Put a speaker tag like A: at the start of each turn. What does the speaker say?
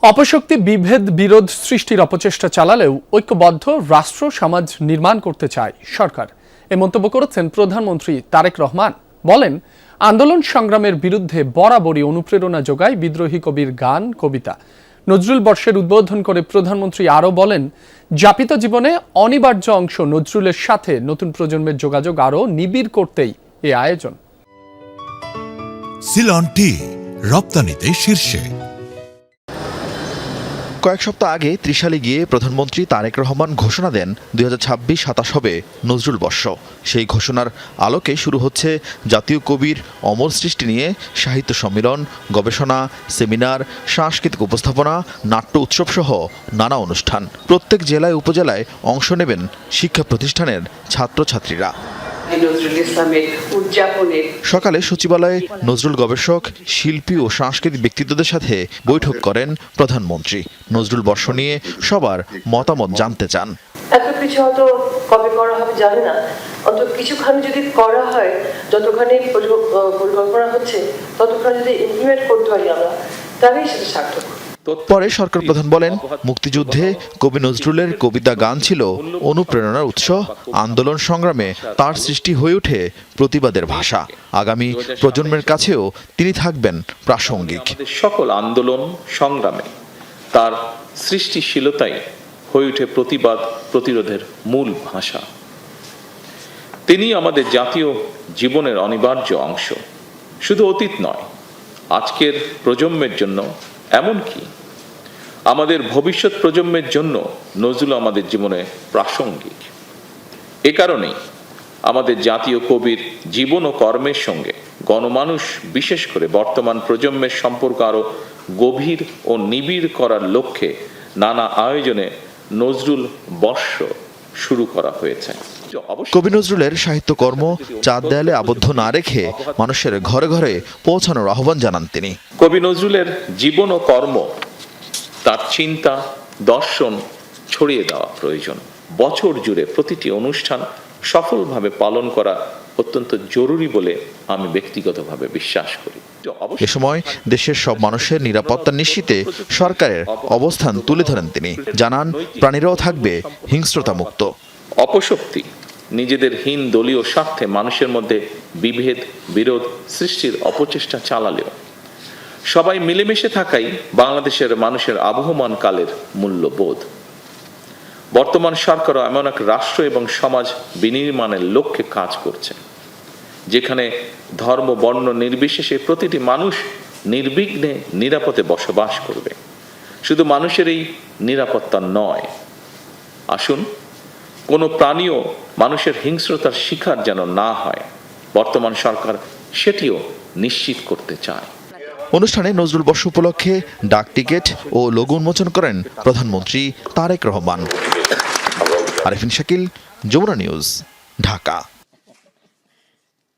A: অপশক্তি বিভেদ বিরোধ সৃষ্টির অপচেষ্টা চালালেও ঐক্যবদ্ধ রাষ্ট্র সমাজ নির্মাণ করতে চায় সরকার। এ মন্তব্য করেছেন প্রধানমন্ত্রী তারেক রহমান। বলেন, আন্দোলন সংগ্রামের বিরুদ্ধে বরাবরই অনুপ্রেরণা যোগায় বিদ্রোহী কবির গান, কবিতা। নজরুল বর্ষের উদ্বোধন করে প্রধানমন্ত্রী আরও বলেন, যাপিত জীবনে অনিবার্য অংশ নজরুলের সাথে নতুন প্রজন্মের যোগাযোগ আরও নিবিড় করতেই এ আয়োজন।
B: সিলন টি রপ্তানিতে শীর্ষে।
C: কয়েক সপ্তাহ আগে ত্রিশালে গিয়ে প্রধানমন্ত্রী তারেক রহমান ঘোষণা দেন 2026-27 হবে নজরুল বর্ষ। সেই ঘোষণার আলোকে শুরু হচ্ছে জাতীয় কবির অমর সৃষ্টি নিয়ে সাহিত্য সম্মেলন, গবেষণা, সেমিনার, সাংস্কৃতিক উপস্থাপনা, নাট্য উৎসব সহ নানা অনুষ্ঠান। প্রত্যেক জেলায় উপজেলায় অংশ নেবেন শিক্ষা প্রতিষ্ঠানের ছাত্রছাত্রীরা। সকালে সচিবালয়ে নজরুল গবেষক, শিল্পী ও সাংস্কৃতিক ব্যক্তিত্বদের সাথে বৈঠক করেন প্রধানমন্ত্রী। নজরুল বর্ষ নিয়ে সবার মতামত জানতে চান।
D: এত কিছু হয়তো কবে করা হবে জানি না, অন্তত কিছুখানি যদি করা হয়, যতখানি পরিকল্পনা হচ্ছে ততখানি যদি ইমপ্লিমেন্ট করতে পারি আমরা, তাহলেই সেটা সার্থক।
C: পরে সরকার প্রধান বলেন, মুক্তিযুদ্ধে কবি নজরুলের কবিতা গান ছিল অনুপ্রেরণার উৎস। আন্দোলন সংগ্রামে তার সৃষ্টি হয়ে ওঠে প্রতিবাদের ভাষা। আগামী প্রজন্মের কাছেও তিনি থাকবেন প্রাসঙ্গিক।
E: সকল আন্দোলন সংগ্রামে তার সৃষ্টিশীলতাই হয়ে ওঠে প্রতিবাদ প্রতিরোধের মূল ভাষা। তিনি আমাদের জাতীয় জীবনের অনিবার্য অংশ, শুধু অতীত নয়, আজকের প্রজন্মের জন্য, এমনকি আমাদের ভবিষ্যৎ প্রজন্মের জন্য নজরুল আমাদের জীবনে প্রাসঙ্গিক। এ কারণেই আমাদের জাতীয় কবির জীবন ও কর্মের সঙ্গে গণমানুষ, বিশেষ করে বর্তমান প্রজন্মের সম্পর্ক আরো গভীর ও নিবিড় করার লক্ষ্যে নানা আয়োজনে নজরুল বর্ষ শুরু করা হয়েছে।
C: কবি নজরুলের সাহিত্যকর্ম চার দেয়ালে আবদ্ধ না রেখে মানুষের ঘরে ঘরে পৌঁছানোর আহ্বান জানান তিনি।
E: কবি নজরুলের জীবন ও কর্ম, তার চিন্তা, দর্শন ছড়িয়ে দেওয়া প্রয়োজন। বছর জুড়ে প্রতিটি অনুষ্ঠান সফলভাবে পালন করা অত্যন্ত জরুরি বলে আমি ব্যক্তিগতভাবে বিশ্বাস করি।
C: এ সময় দেশের সব মানুষের নিরাপত্তা নিশ্চিতে সরকারের অবস্থান তুলে ধরেন তিনি। জানান, প্রাণীরাও থাকবে হিংস্রতা মুক্ত।
E: অপশক্তি নিজেদের হীন দলীয় স্বার্থে মানুষের মধ্যে বিভেদ বিরোধ সৃষ্টির অপচেষ্টা চালালেও সবাই মিলেমিশে থাকাই বাংলাদেশের মানুষের আবহমান কালের মূল্যবোধ। বর্তমান সরকারও এমন এক রাষ্ট্র এবং সমাজ বিনির্মাণের লক্ষ্যে কাজ করছে, যেখানে ধর্ম বর্ণ নির্বিশেষে প্রতিটি মানুষ নির্বিঘ্নে নিরাপদে বসবাস করবে। শুধু মানুষের এই নিরাপত্তা নয়, আসুন কোনো প্রাণীও মানুষের হিংস্রতার শিকার যেন না হয়, বর্তমান সরকার সেটিও নিশ্চিত করতে চায়।
C: অনুষ্ঠানে নজরুল বর্ষ উপলক্ষে ডাক টিকিট ও লোগো উন্মোচন করেন প্রধানমন্ত্রী তারেক রহমান। আরিফিন শাকিল, যমুনা নিউজ, ঢাকা।